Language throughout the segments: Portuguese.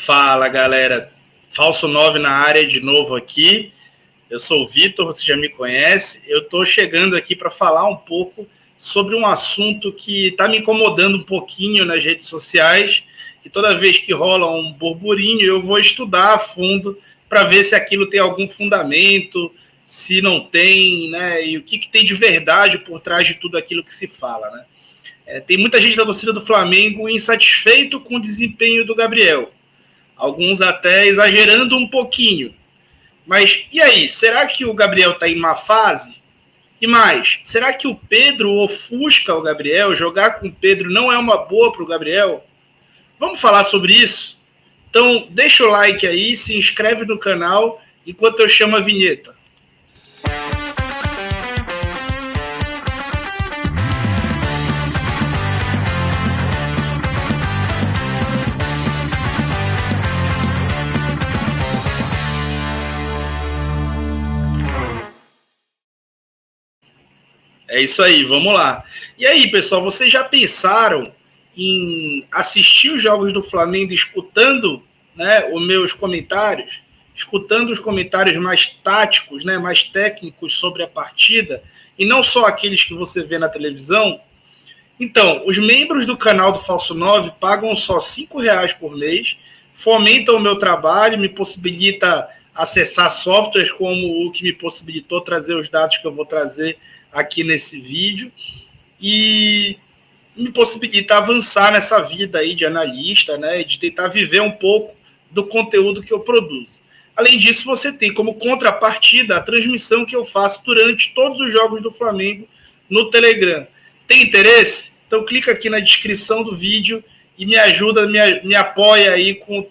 Fala, galera. Falso 9 na área de novo aqui. Eu sou o Vitor, você já me conhece. Eu estou chegando aqui para falar um pouco sobre um assunto que está me incomodando um pouquinho nas redes sociais. E toda vez que rola um burburinho, eu vou estudar a fundo para ver se aquilo tem algum fundamento, se não tem, né? E o que tem de verdade por trás de tudo aquilo que se fala, né? Tem muita gente da torcida do Flamengo insatisfeito com o desempenho do Gabriel. Alguns até exagerando um pouquinho. Mas e aí? Será que o Gabriel está em má fase? E mais, será que o Pedro ofusca o Gabriel? Jogar com o Pedro não é uma boa para o Gabriel? Vamos falar sobre isso? Então deixa o like aí, se inscreve no canal enquanto eu chamo a vinheta. É isso aí, vamos lá. E aí, pessoal, vocês já pensaram em assistir os jogos do Flamengo escutando, né, os meus comentários, escutando os comentários mais táticos, né, mais técnicos sobre a partida, e não só aqueles que você vê na televisão? Então, os membros do canal do Falso 9 pagam só R$5 por mês, fomentam o meu trabalho, me possibilita acessar softwares como o que me possibilitou trazer os dados que eu vou trazer aqui nesse vídeo e me possibilita avançar nessa vida aí de analista, né, de tentar viver um pouco do conteúdo que eu produzo. Além disso, você tem como contrapartida a transmissão que eu faço durante todos os jogos do Flamengo no Telegram. Tem interesse? Então clica aqui na descrição do vídeo e me ajuda, me apoia aí com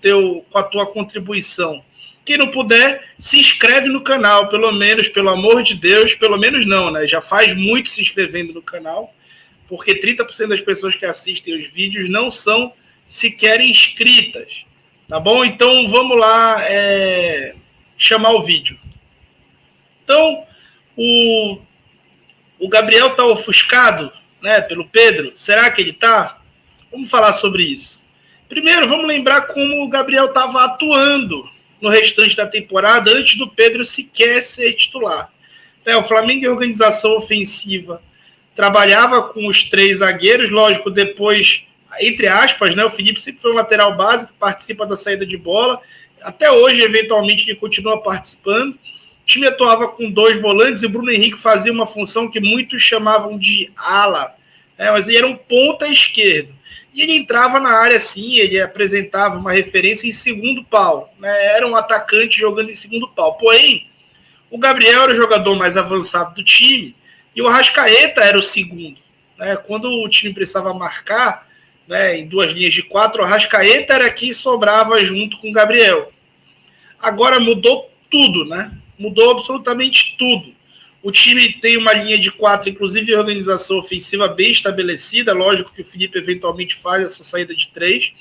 a tua contribuição. Quem não puder, se inscreve no canal, pelo menos, pelo amor de Deus, pelo menos não, né? Já faz muito se inscrevendo no canal, porque 30% das pessoas que assistem os vídeos não são sequer inscritas, tá bom? Então, vamos lá chamar o vídeo. Então, o Gabriel está ofuscado, né, pelo Pedro. Será que ele está? Vamos falar sobre isso. Primeiro, vamos lembrar como o Gabriel estava atuando no restante da temporada, antes do Pedro sequer ser titular. O Flamengo em organização ofensiva trabalhava com os 3 zagueiros, lógico, depois, entre aspas, né, o Felipe sempre foi um lateral básico, participa da saída de bola, até hoje, eventualmente, ele continua participando. O time atuava com 2 volantes e o Bruno Henrique fazia uma função que muitos chamavam de ala, né, mas ele era um ponta esquerdo. E ele entrava na área, sim, ele apresentava uma referência em segundo pau, né? Era um atacante jogando em segundo pau. Porém, o Gabriel era o jogador mais avançado do time e o Arrascaeta era o segundo, né? Quando o time precisava marcar, né, em 2 linhas de 4, o Arrascaeta era quem sobrava junto com o Gabriel. Agora mudou tudo, né? Mudou absolutamente tudo. O time tem uma linha de 4, inclusive a organização ofensiva bem estabelecida. Lógico que o Felipe eventualmente faz essa saída de 3.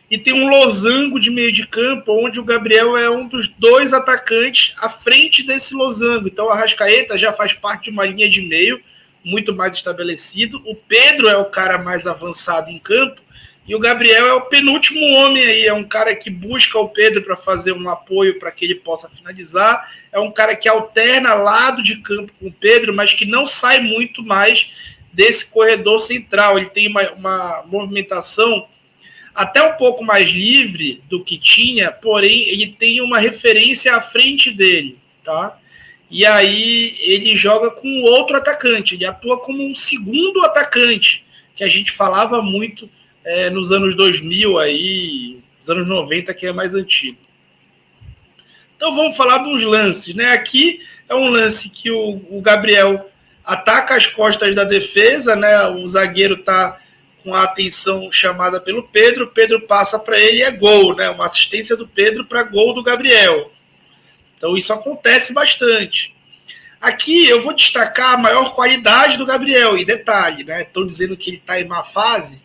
E tem um losango de meio de campo, onde o Gabriel é um dos 2 atacantes à frente desse losango. Então, o Arrascaeta já faz parte de uma linha de meio muito mais estabelecido. O Pedro é o cara mais avançado em campo. E o Gabriel é o penúltimo homem aí, é um cara que busca o Pedro para fazer um apoio para que ele possa finalizar, é um cara que alterna lado de campo com o Pedro, mas que não sai muito mais desse corredor central. Ele tem uma movimentação até um pouco mais livre do que tinha, porém ele tem uma referência à frente dele, tá? E aí ele joga com outro atacante, ele atua como um segundo atacante, que a gente falava muito nos anos 2000, aí, nos anos 90, que é mais antigo. Então vamos falar dos lances, né? Aqui é um lance que o Gabriel ataca as costas da defesa, né? O zagueiro está com a atenção chamada pelo Pedro, o Pedro passa para ele e é gol, né? Uma assistência do Pedro para gol do Gabriel. Então isso acontece bastante. Aqui eu vou destacar a maior qualidade do Gabriel, e detalhe, né? Estão dizendo que ele está em má fase.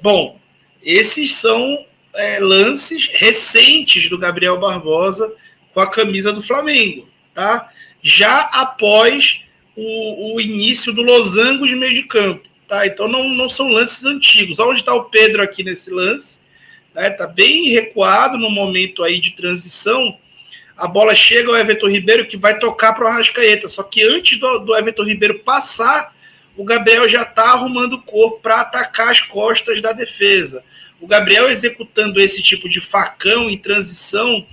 Bom, esses são lances recentes do Gabriel Barbosa com a camisa do Flamengo, tá? Já após o início do losango de meio de campo, tá? Então não são lances antigos. Onde está o Pedro aqui nesse lance? né? Tá bem recuado no momento aí de transição. A bola chega ao Everton Ribeiro, que vai tocar para o Arrascaeta. Só que antes do Everton Ribeiro passar, o Gabriel já está arrumando o corpo para atacar as costas da defesa. O Gabriel executando esse tipo de facão em transição,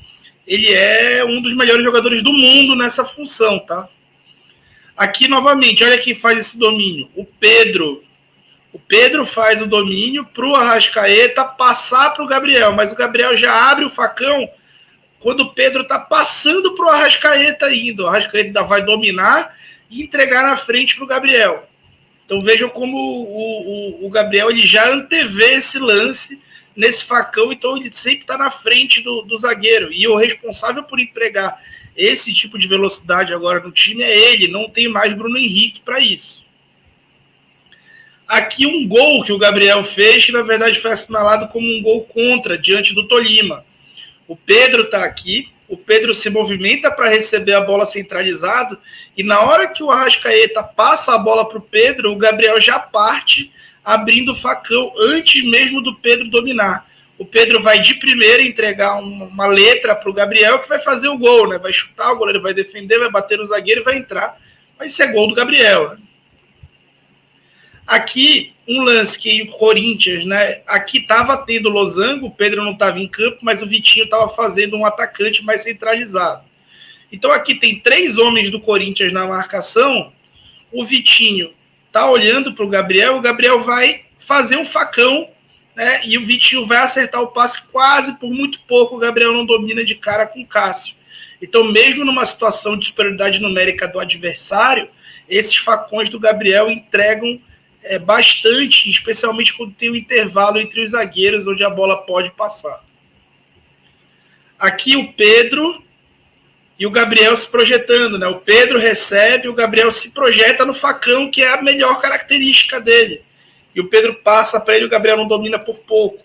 ele é um dos melhores jogadores do mundo nessa função, tá? Aqui, novamente, olha quem faz esse domínio. O Pedro. O Pedro faz o domínio para o Arrascaeta passar para o Gabriel, mas o Gabriel já abre o facão quando o Pedro está passando para o Arrascaeta ainda. O Arrascaeta ainda vai dominar e entregar na frente para o Gabriel. Então vejam como o Gabriel ele já antevê esse lance nesse facão, então ele sempre está na frente do zagueiro. E o responsável por empregar esse tipo de velocidade agora no time é ele, não tem mais Bruno Henrique para isso. Aqui um gol que o Gabriel fez, que na verdade foi assinalado como um gol contra, diante do Tolima. O Pedro está aqui, o Pedro se movimenta para receber a bola centralizado, e na hora que o Arrascaeta passa a bola para o Pedro, o Gabriel já parte abrindo o facão antes mesmo do Pedro dominar. O Pedro vai de primeira entregar uma letra para o Gabriel, que vai fazer o gol, né? Vai chutar, o goleiro vai defender, vai bater no zagueiro e vai entrar. Vai ser gol do Gabriel, né? Aqui, um lance que o Corinthians, né? Aqui estava tendo losango, o Pedro não estava em campo, mas o Vitinho estava fazendo um atacante mais centralizado. Então aqui tem 3 homens do Corinthians na marcação, o Vitinho está olhando para o Gabriel vai fazer um facão, né? E o Vitinho vai acertar o passe quase por muito pouco, o Gabriel não domina de cara com o Cássio. Então, mesmo numa situação de superioridade numérica do adversário, esses facões do Gabriel entregam bastante, especialmente quando tem um intervalo entre os zagueiros, onde a bola pode passar. Aqui o Pedro e o Gabriel se projetando, né? O Pedro recebe, o Gabriel se projeta no facão, que é a melhor característica dele. E o Pedro passa para ele, o Gabriel não domina por pouco.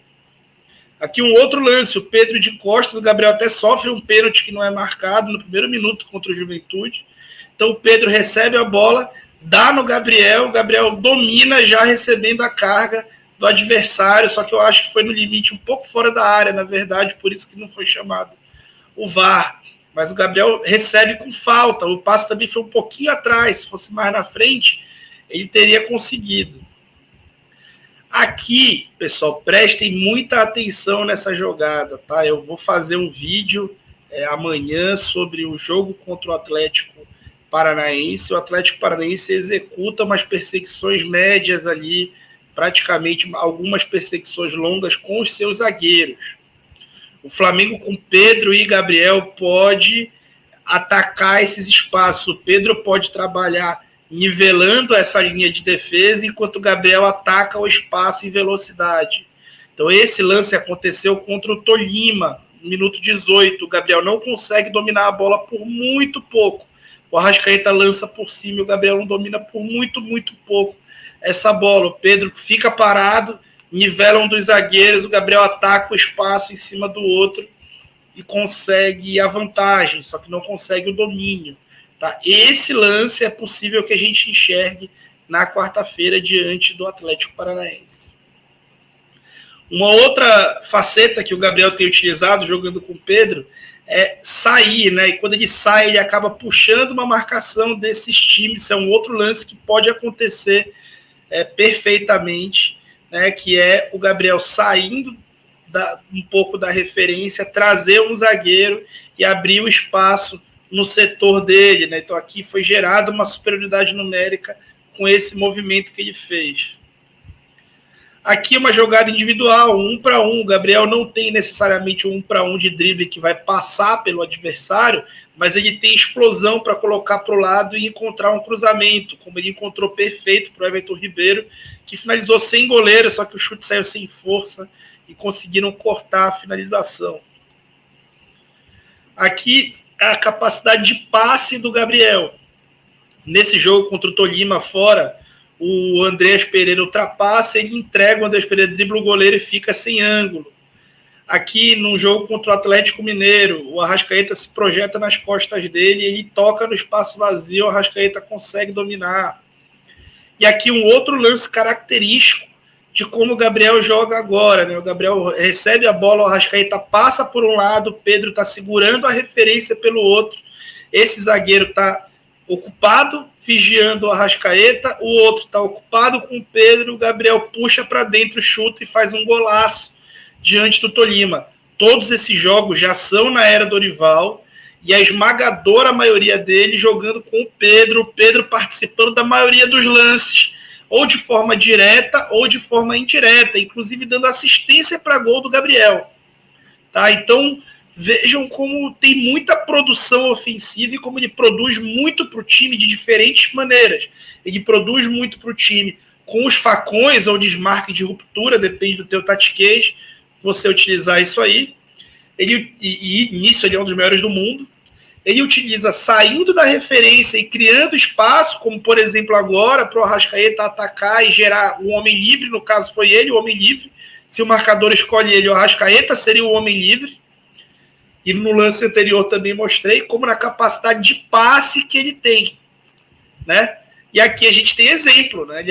Aqui um outro lance, o Pedro de costas, o Gabriel até sofre um pênalti que não é marcado no primeiro minuto contra o Juventude. Então o Pedro recebe a bola, dá no Gabriel, o Gabriel domina já recebendo a carga do adversário, só que eu acho que foi no limite um pouco fora da área, na verdade, por isso que não foi chamado o VAR. Mas o Gabriel recebe com falta, o passe também foi um pouquinho atrás, se fosse mais na frente, ele teria conseguido. Aqui, pessoal, prestem muita atenção nessa jogada, tá? Eu vou fazer um vídeo amanhã sobre o jogo contra o Atlético Paranaense. O Atlético Paranaense executa umas perseguições médias ali, praticamente algumas perseguições longas com os seus zagueiros. O Flamengo com Pedro e Gabriel pode atacar esses espaços. O Pedro pode trabalhar nivelando essa linha de defesa, enquanto o Gabriel ataca o espaço em velocidade. Então esse lance aconteceu contra o Tolima, no minuto 18. O Gabriel não consegue dominar a bola por muito pouco. O Arrascaeta lança por cima e o Gabriel não domina por muito, muito pouco essa bola. O Pedro fica parado, nivela um dos zagueiros, o Gabriel ataca o espaço em cima do outro e consegue a vantagem, só que não consegue o domínio. Tá? Esse lance é possível que a gente enxergue na quarta-feira diante do Atlético Paranaense. Uma outra faceta que o Gabriel tem utilizado jogando com o Pedro é sair, né? E quando ele sai, ele acaba puxando uma marcação desses times. Isso é um outro lance que pode acontecer perfeitamente, né? Que é o Gabriel saindo um pouco da referência, trazer um zagueiro e abrir o espaço no setor dele, né? Então aqui foi gerada uma superioridade numérica com esse movimento que ele fez. Aqui uma jogada individual, 1 para 1. O Gabriel não tem necessariamente um 1 para 1 de drible que vai passar pelo adversário, mas ele tem explosão para colocar para o lado e encontrar um cruzamento, como ele encontrou perfeito para o Everton Ribeiro, que finalizou sem goleiro, só que o chute saiu sem força e conseguiram cortar a finalização. Aqui a capacidade de passe do Gabriel. Nesse jogo contra o Tolima fora, o Andreas Pereira ultrapassa, ele entrega o Andreas Pereira, dribla o goleiro e fica sem ângulo. Aqui no jogo contra o Atlético Mineiro, o Arrascaeta se projeta nas costas dele, ele toca no espaço vazio, o Arrascaeta consegue dominar. E aqui um outro lance característico de como o Gabriel joga agora, né? O Gabriel recebe a bola, o Arrascaeta passa por um lado, o Pedro está segurando a referência pelo outro, esse zagueiro está ocupado, vigiando o Arrascaeta, o outro está ocupado com o Pedro, o Gabriel puxa para dentro, chuta e faz um golaço diante do Tolima. Todos esses jogos já são na era Dorival, e a esmagadora maioria deles jogando com o Pedro participando da maioria dos lances, ou de forma direta ou de forma indireta, inclusive dando assistência para gol do Gabriel. Tá? Então, vejam como tem muita produção ofensiva e como ele produz muito para o time de diferentes maneiras. Ele produz muito para o time com os facões ou desmarque de ruptura, depende do teu tatiquês, você utilizar isso aí. E nisso ele é um dos melhores do mundo. Ele utiliza saindo da referência e criando espaço, como por exemplo agora, para o Arrascaeta atacar e gerar um homem livre, no caso foi ele, o homem livre. Se o marcador escolhe ele, o Arrascaeta seria o homem livre. E no lance anterior também mostrei como na capacidade de passe que ele tem, né? E aqui a gente tem exemplo, né?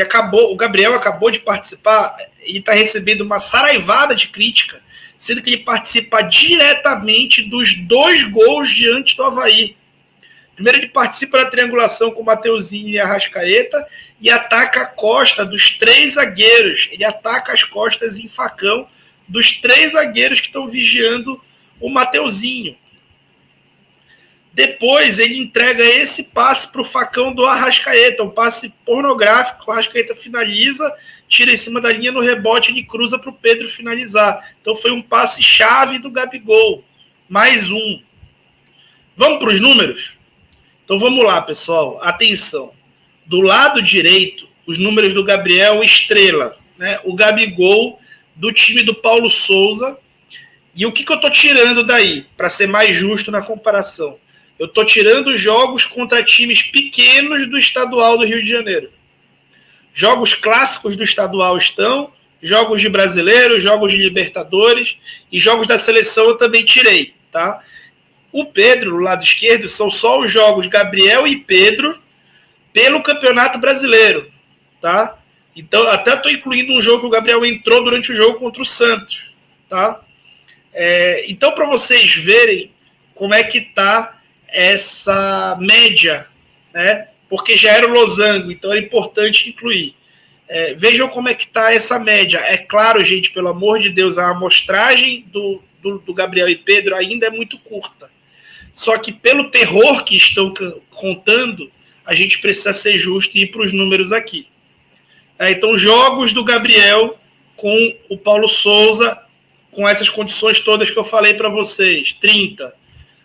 O Gabriel acabou de participar, ele está recebendo uma saraivada de crítica, sendo que ele participa diretamente dos 2 gols diante do Avaí. Primeiro, ele participa da triangulação com o Mateuzinho e a Arrascaeta e ataca a costa dos 3 zagueiros. Ele ataca as costas em facão dos 3 zagueiros que estão vigiando o Mateuzinho. Depois, ele entrega esse passe para o facão do Arrascaeta, um passe pornográfico, o Arrascaeta finaliza, tira em cima da linha no rebote, ele cruza para o Pedro finalizar. Então foi um passe-chave do Gabigol. Mais um. Vamos para os números? Então vamos lá, pessoal. Atenção. Do lado direito, os números do Gabriel Estrela, né? O Gabigol do time do Paulo Souza. E o que eu estou tirando daí, para ser mais justo na comparação? Eu estou tirando jogos contra times pequenos do estadual do Rio de Janeiro. Jogos clássicos do estadual estão, jogos de brasileiro, jogos de Libertadores e jogos da seleção eu também tirei, tá? O Pedro, no lado esquerdo, são só os jogos Gabriel e Pedro pelo Campeonato Brasileiro, tá? Então, até estou incluindo um jogo que o Gabriel entrou durante o jogo contra o Santos, tá? Então, para vocês verem como é que está essa média, né? Porque já era o losango, então é importante incluir. Vejam como é que está essa média. É claro, gente, pelo amor de Deus, a amostragem do Gabriel e Pedro ainda é muito curta. Só que pelo terror que estão contando, a gente precisa ser justo e ir para os números aqui. Então, jogos do Gabriel com o Paulo Souza, com essas condições todas que eu falei para vocês, 30.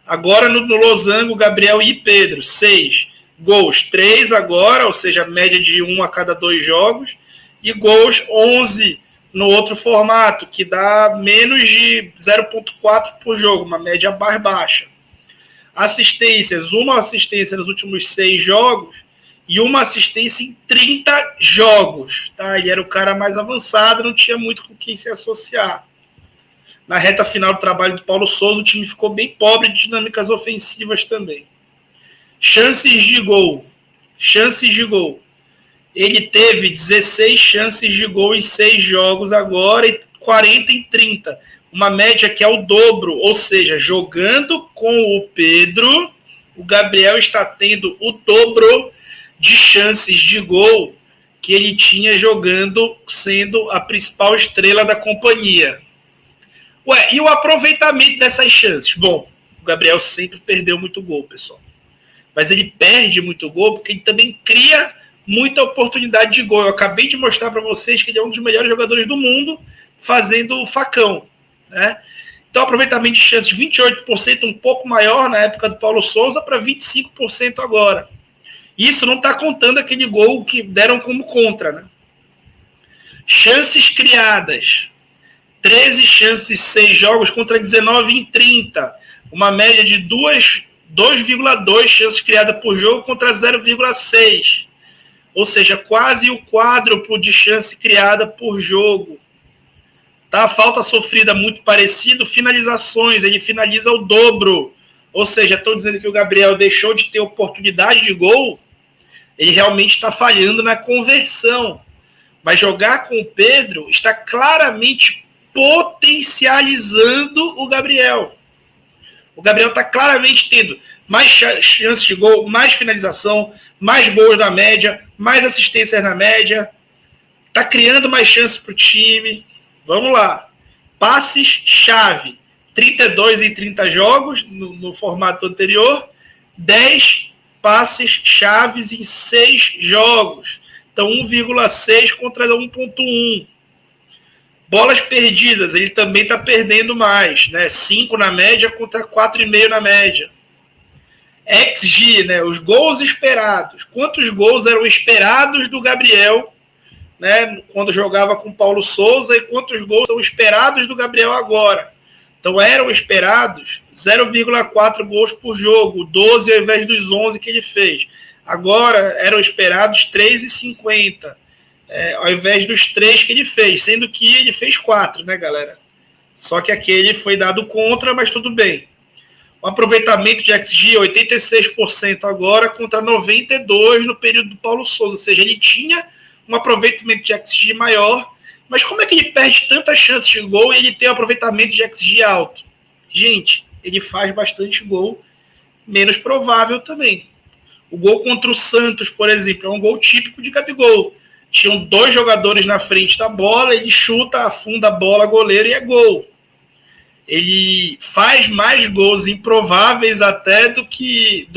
Agora no losango, Gabriel e Pedro, 6. Gols, 3 agora, ou seja, média de 1 a cada 2 jogos. E gols, 11 no outro formato, que dá menos de 0,4 por jogo, uma média mais baixa. Assistências, uma assistência nos últimos 6 jogos e uma assistência em 30 jogos. Tá? Ele era o cara mais avançado, não tinha muito com quem se associar. Na reta final do trabalho do Paulo Souza, o time ficou bem pobre de dinâmicas ofensivas também. Chances de gol. Ele teve 16 chances de gol em 6 jogos agora e 40 em 30. Uma média que é o dobro. Ou seja, jogando com o Pedro, o Gabriel está tendo o dobro de chances de gol que ele tinha jogando, sendo a principal estrela da companhia. E o aproveitamento dessas chances? Bom, o Gabriel sempre perdeu muito gol, pessoal. Mas ele perde muito gol porque ele também cria muita oportunidade de gol. Eu acabei de mostrar para vocês que ele é um dos melhores jogadores do mundo fazendo o facão, né? Então, aproveitamento de chances 28%, um pouco maior na época do Paulo Souza, para 25% agora. Isso não está contando aquele gol que deram como contra, né? Chances criadas. 13 chances, 6 jogos contra 19 em 30. Uma média de 2,2 chances criadas por jogo contra 0,6. Ou seja, quase o quádruplo de chance criada por jogo. Tá? Falta sofrida muito parecido. Finalizações, ele finaliza o dobro. Ou seja, estou dizendo que o Gabriel deixou de ter oportunidade de gol. Ele realmente está falhando na conversão. Mas jogar com o Pedro está claramente potencializando o Gabriel. O Gabriel está claramente tendo mais chances de gol, mais finalização, mais gols na média, mais assistências na média. Está criando mais chances para o time. Vamos lá. Passes-chave. 32 em 30 jogos no formato anterior. 10 passes chaves em 6 jogos. Então, 1,6 contra 1,1. Bolas perdidas, ele também está perdendo mais, né? 5 na média contra 4,5 na média. XG, né? Os gols esperados. Quantos gols eram esperados do Gabriel, né? Quando jogava com Paulo Souza, e quantos gols são esperados do Gabriel agora? Então, eram esperados 0,4 gols por jogo, 12 ao invés dos 11 que ele fez. Agora, eram esperados 3,50, ao invés dos 3 que ele fez, sendo que ele fez 4, né, galera? Só que aquele foi dado contra, mas tudo bem. O aproveitamento de XG, 86% agora, contra 92% no período do Paulo Souza. Ou seja, ele tinha um aproveitamento de XG maior. Mas como é que ele perde tantas chances de gol e ele tem um aproveitamento de XG alto? Gente, ele faz bastante gol, menos provável também. O gol contra o Santos, por exemplo, é um gol típico de Gabigol. Tinham 2 jogadores na frente da bola, ele chuta, afunda a bola, goleiro e é gol. Ele faz mais gols improváveis até do que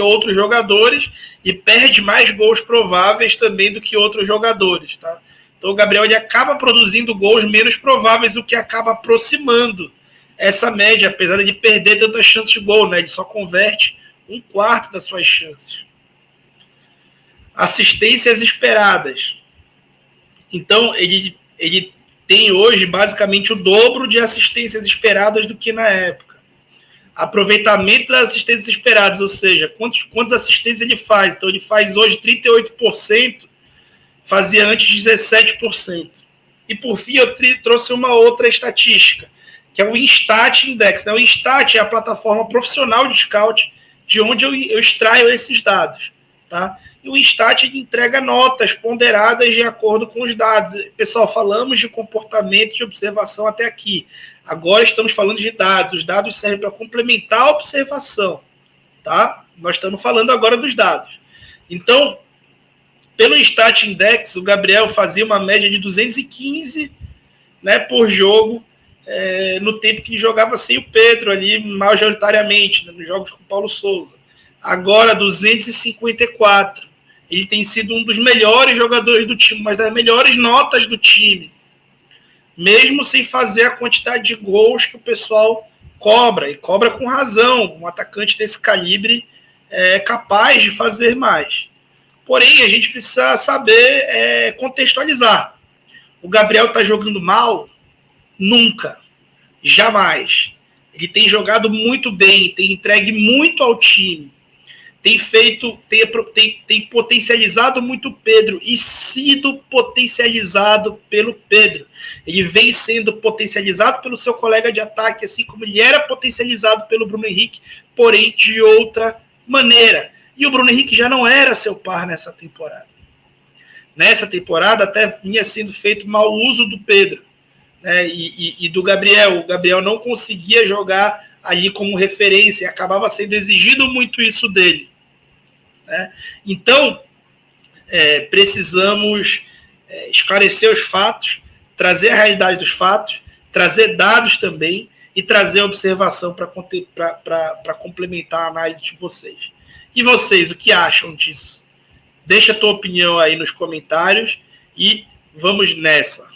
outros jogadores e perde mais gols prováveis também do que outros jogadores, tá? Então o Gabriel ele acaba produzindo gols menos prováveis, o que acaba aproximando essa média, apesar de ele perder tantas chances de gol, né? Ele só converte 1/4 das suas chances. Assistências esperadas. Então ele tem hoje basicamente o dobro de assistências esperadas do que na época. Aproveitamento das assistências esperadas, ou seja, quantas assistências ele faz. Então ele faz hoje 38%, fazia antes 17%. E por fim eu trouxe uma outra estatística, que é o Instat Index. O Instat é a plataforma profissional de scout de onde eu extraio esses dados, tá? E o Instat entrega notas ponderadas de acordo com os dados. Pessoal, falamos de comportamento de observação até aqui. Agora estamos falando de dados. Os dados servem para complementar a observação, tá? Nós estamos falando agora dos dados. Então, pelo Instat Index, o Gabriel fazia uma média de 215, né, por jogo, no tempo que ele jogava sem o Pedro ali, majoritariamente, né, nos jogos com o Paulo Souza. Agora, 254. Ele tem sido um dos melhores jogadores do time, mas das melhores notas do time. Mesmo sem fazer a quantidade de gols que o pessoal cobra, e cobra com razão. Um atacante desse calibre é capaz de fazer mais. Porém, a gente precisa saber contextualizar. O Gabriel está jogando mal? Nunca. Jamais. Ele tem jogado muito bem, tem entregue muito ao time. Tem potencializado muito o Pedro e sido potencializado pelo Pedro. Ele vem sendo potencializado pelo seu colega de ataque, assim como ele era potencializado pelo Bruno Henrique, porém de outra maneira. E o Bruno Henrique já não era seu par nessa temporada. Nessa temporada até vinha sendo feito mau uso do Pedro, né, e do Gabriel. O Gabriel não conseguia jogar ali como referência e acabava sendo exigido muito isso dele. Né? Então, precisamos esclarecer os fatos, trazer a realidade dos fatos, trazer dados também e trazer observação para complementar a análise de vocês. E vocês, o que acham disso? Deixa a tua opinião aí nos comentários e vamos nessa.